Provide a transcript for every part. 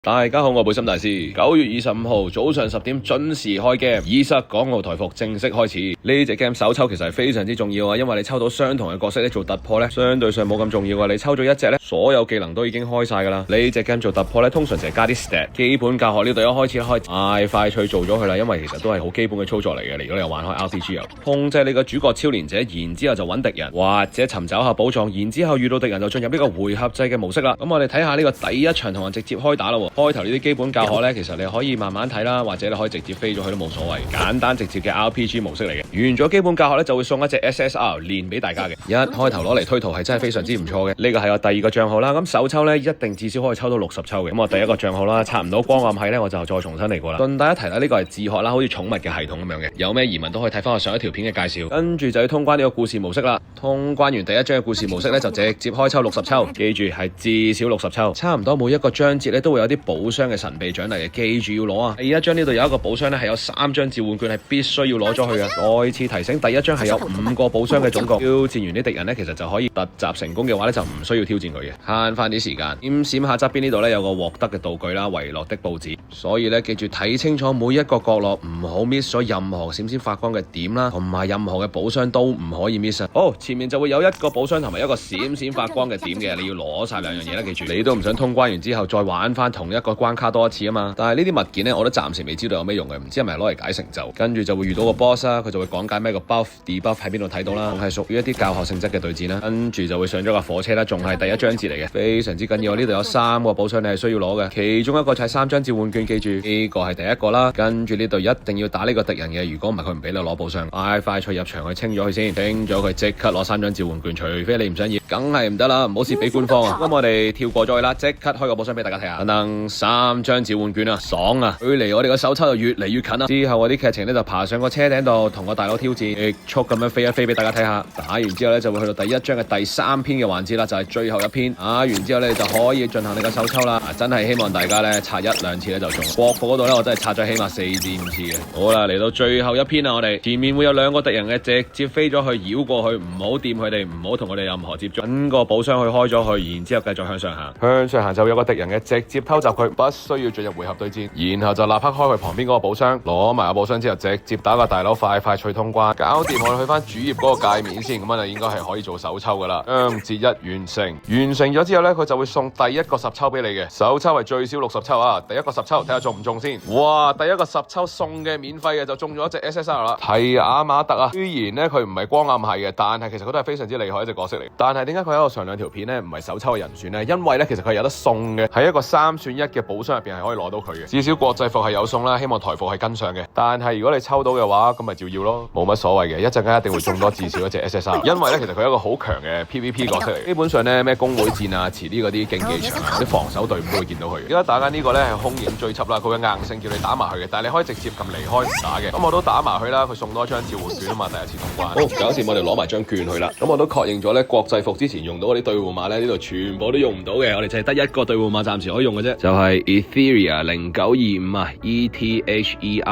大家好，我係貝心大師。9月25號早上10點準時開 game，以塞港澳台服正式開始。呢隻 game 手抽其實係非常之重要啊，因為你抽到相同嘅角色咧做突破咧，相對上冇咁重要啊。你抽咗一隻咧，所有技能都已經開晒噶啦。呢隻 game 做突破咧，通常就係加啲 stat。基本教學呢度一開始開快脆做咗佢啦，因為其實都係好基本嘅操作嚟嘅。如果你有玩開 RPG 啊，控制你個主角超連者，然之後就揾敵人或者尋找下寶藏，然之後遇到敵人就進入呢個回合制嘅模式啦。咁我哋睇下呢個第一場同人直接開打啦。開頭呢啲基本教學咧，其實你可以慢慢睇啦，或者你可以直接飛咗去都冇所謂，簡單直接嘅 RPG 模式嚟嘅。完咗基本教學咧，就會送一隻 SSR 練俾大家嘅。一開頭攞嚟推圖係真係非常之唔錯嘅。呢個係我第二個賬號啦，咁手抽咧一定至少可以抽到60抽嘅。咁我第一個賬號啦，刷唔到光暗系咧，我就再重新嚟過啦。順帶一提啦，呢個係自學啦，好似寵物嘅系統咁樣嘅。有咩疑問都可以睇翻我上一條片嘅介紹。跟住就要通關呢個故事模式啦。通關完第一章嘅故事模式咧，就直接開抽60抽，記住係至少60抽。差唔多每一個章節咧都會有啲寶箱嘅神秘獎勵嘅，記住要攞啊！第一章呢度有一個寶箱咧，係有3張召喚券係必須要攞咗去嘅。再次提醒，第一章係有5個寶箱嘅總共。挑戰完啲敵人咧，其實就可以突襲成功嘅話咧，就唔需要挑戰佢嘅，慳翻啲時間。閃下側邊呢度咧有個獲得嘅道具啦，遺落的報紙。所以咧記住睇清楚每一個角落，唔好 miss 咗任何閃閃發光嘅點啦，同埋任何嘅寶箱都唔可以 miss 啊！好，前面就會有一個寶箱同埋一個閃閃發光嘅點嘅，你要攞晒兩樣嘢啦，記住。你都唔想通關完之後再玩翻同一個關卡多一次啊嘛？但係呢啲物件咧，我都暫時未知道有咩用嘅，唔知係咪攞嚟解成就。跟住就會遇到個 boss 啦，佢就會講解咩個 buff、debuff 喺邊度睇到啦，係屬於一啲教學性質嘅對戰啦。跟住就會上咗架火車啦，仲係第一章節嚟嘅，非常之緊要。呢度有3個寶箱你係需要攞嘅，其中一個就係3張召喚券，記住呢個係第一個啦。跟住呢度一定要打呢個敵人嘅，如果唔係佢唔俾你攞寶箱。快脆入場去清咗佢先，清咗佢即刻攞3張召喚券，除非你唔想要，梗係唔得啦，唔好蝕俾官方啊。咁我哋跳過咗去啦，即刻開個寶箱俾大家睇下。等3張召喚券啊，爽啊！距離我哋個手抽就越嚟越近啦。之後我啲劇情咧就爬上個車頂度，同個大佬挑戰，極速咁樣飛一飛俾大家睇下。打完之後咧就會去到第一章嘅第3篇嘅環節啦，就係最後一篇。打完之後咧就可以進行你個手抽啦。真係希望大家咧刷1-2次咧就中。國服嗰度咧我真係刷咗起碼4至5次嘅。好啦，嚟到最後一篇啦，我哋前面會有2個敵人嘅，直接飛咗去繞過去，唔好掂佢哋，唔好同佢哋任何接觸。揾個寶箱去開咗佢，然之後繼續向上行。向上行就會有個敵人嘅，直接偷襲佢，不需要進入回合對戰。然後就立刻開佢旁邊嗰個寶箱，攞埋個寶箱之後直接打個大佬，快脆通關，搞掂。我哋去翻主頁嗰個界面先，咁就應該係可以做手抽噶啦。章節1完成，完成咗之後咧，佢就會送第一個10抽俾你嘅。手抽係最少60抽啊，第一個10抽睇下中唔中先。哇，第一個10抽送嘅免費嘅就中咗一隻 SSR 啦，提亞馬特啊。雖然咧佢唔係光暗系嘅，但係其實佢都係非常之厲害一隻角色嚟。但係點解佢喺我上2條片咧唔係手抽嘅人選咧？因為咧其實佢有得送嘅，喺一個3選1嘅寶箱入邊係可以攞到佢嘅。至少國際服係有送啦，希望台服係跟上嘅。但係如果你抽到嘅話，咁咪照要咯，冇乜所謂嘅。一陣間一定會中多至少一隻 SSR， 因為咧其實佢係一個好強嘅 PVP 角色嚟。基本上咧咩公會戰啊，遲啲嗰啲競技場啊，啲防守隊伍都會見到佢。而家打緊呢個咧係兇影追緝啦，佢嘅硬性叫你打埋去嘅，但係你可以直接撳離開唔打嘅。咁我都打埋去啦，佢送多張召喚券啊嘛，第一次通關。好，搞掂我哋攞埋張券去啦。咁我都確認咗咧，國際服之前用到嗰啲兌換碼咧，呢度全部都用唔到嘅，我哋就係得一個兌換碼暫時可以用嘅啫，就係 Etheria 0925啊 ，ETHERIA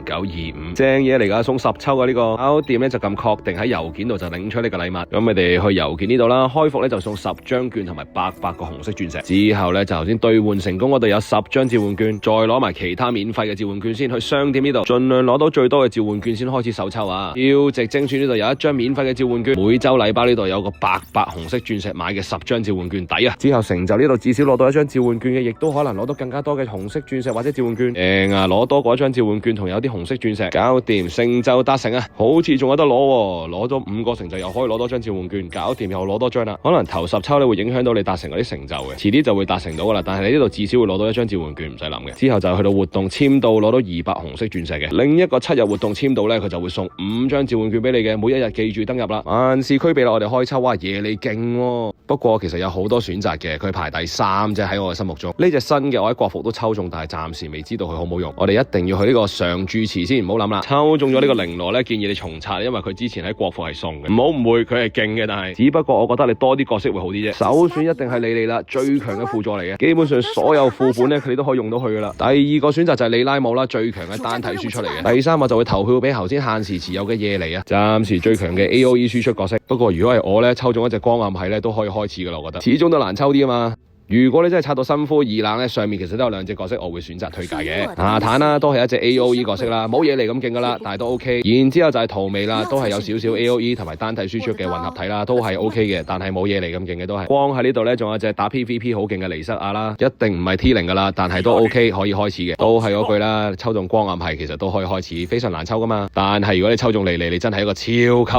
0925，正嘢嚟噶，送10抽嘅呢個。搞掂咧就咁確定喺郵件度就領出呢個禮物。咁你哋去郵件呢度啦，開服咧就送10張券同埋800個紅色鑽石。之後咧就頭先兌換成功嗰度有10張召喚券，再攞埋其他免費嘅召喚券先去商店呢度，盡量攞到最多嘅召喚券先開始手抽啊。超值精選呢度有1張免費嘅召喚券，每周禮包呢度有個800紅色鑽石買嘅10張召喚券抵啊。之後成就呢度至少攞到1張召喚券嘅，亦都可能攞到更加多嘅紅色鑽石或者召喚券。攞多過1張召喚券同有啲紅色鑽石，搞掂，成就達成啊！好似仲有得攞喎，攞咗5個成就又可以攞多張召喚券，搞掂又攞多張啦。可能頭10抽咧會影響到你達成嗰啲成就嘅，遲啲就會達成到噶啦。但係你呢度至少會攞到1張召喚券，唔使諗嘅。之後就去到活動簽到攞到200紅色鑽石嘅。另一個7日活動簽到咧，佢就會送5張召喚券俾你嘅，每1日記住登入啦。萬事俱備啦，我哋開抽，哇耶你勁喎！不過其實有好多選擇嘅，佢排第3啫喺我嘅心目中。呢隻新嘅我喺國服都抽中，但係暫時未知道佢好唔好用。我哋一定要去呢個常駐池先，唔好諗啦。抽中咗呢個綾羅咧，建議你重刷，因為佢之前喺國服係送嘅。唔好誤會，佢係勁嘅，但係只不過我覺得你多啲角色會好啲啫。首選一定係莉莉啦，最強嘅輔助嚟嘅，基本上所有副本咧佢哋都可以用到佢噶啦。第2個選擇就係利拉姆啦，最強嘅單體輸出嚟嘅。第3個就會投票俾頭先限時持有嘅夜嚟啊，暫時最強嘅 AOE 輸出角色。不過如果係我咧抽中一隻光暗系咧，都可以開始噶啦，我覺得始終都難抽啲啊嘛。如果你真係刷到心灰意冷咧，上面其實都有2隻角色我會選擇推介嘅。阿坦啦，都係一隻 AOE 角色啦，冇嘢嚟咁勁噶啦，但係都 OK。然之後就係圖美啦，都係有少少 AOE 同埋單體輸出嘅混合體啦，都係 OK 嘅，但係冇嘢嚟咁勁嘅都係。光喺呢度咧，仲有隻打 PVP 好勁嘅尼瑟亞啦，一定唔係 T0噶啦，但係都 OK 可以開始嘅，都係嗰句啦，抽中光暗系其實都可以開始，非常難抽噶嘛。但係如果你抽中莉莉，你真係一個超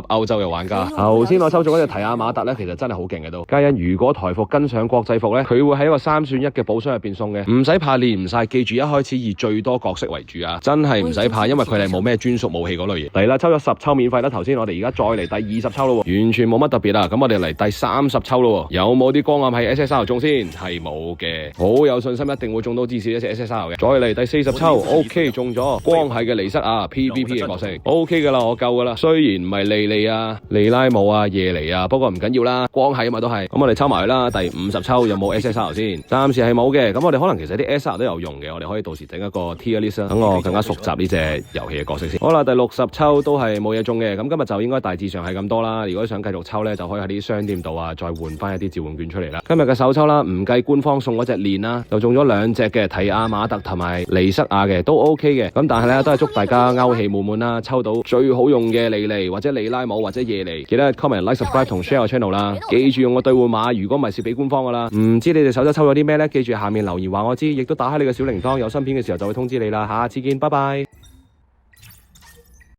級歐洲嘅玩家。頭先我抽中嗰隻提亞馬特咧，其實真係好勁嘅都。皆因如果台服跟上國際服咧，佢會喺一個3選1嘅寶箱入邊送嘅，唔使怕練唔晒，記住一開始以最多角色為主啊，真係唔使怕，因為佢哋冇咩專屬武器嗰類嘢。嚟啦，抽咗10抽免費啦，頭先我哋而家再嚟第20抽咯，完全冇乜特別啊。咁我哋嚟第30抽咯，有冇啲光暗系 SSR 中先？係冇嘅，好有信心一定會中到至少一隻 SSR 嘅。再嚟第40抽 ，OK 中咗光系嘅尼瑟亞 PVP 嘅角色 ，OK 噶啦，我夠噶啦。雖然唔係莉莉啊、利拉姆啊、耶尼啊，不過唔緊要啦，光系啊嘛都係。咁我哋抽埋佢啦，第50抽有冇 SSR 先？暫時係冇嘅。咁我哋可能其實啲 SSR 都有用嘅，我哋可以到時整一個 tier list 等我更加熟習呢隻遊戲嘅角色先。好啦，第60抽都係冇嘢中嘅。咁今日就應該大致上係咁多啦。如果想繼續抽咧，就可以喺啲商店度啊，再換翻一啲召喚券出嚟啦。今日嘅首抽啦，唔計官方送嗰隻鏈啦，就中咗2隻嘅提亞馬特同埋尼瑟亞嘅，都 OK 嘅。咁但係咧，都係祝大家歐氣滿滿啦，抽到最好用嘅莉莉或者利拉姆或者耶尼，記得 comment、like、subscribe 同 share 我 channel 啦。記住用個兌換碼，如果唔係蝕俾官方噶啦。唔知你哋手抽咗啲咩咧？記住下面留言話我知，亦都打開你嘅小鈴鐺，有新片嘅時候就會通知你啦。下次見，拜拜。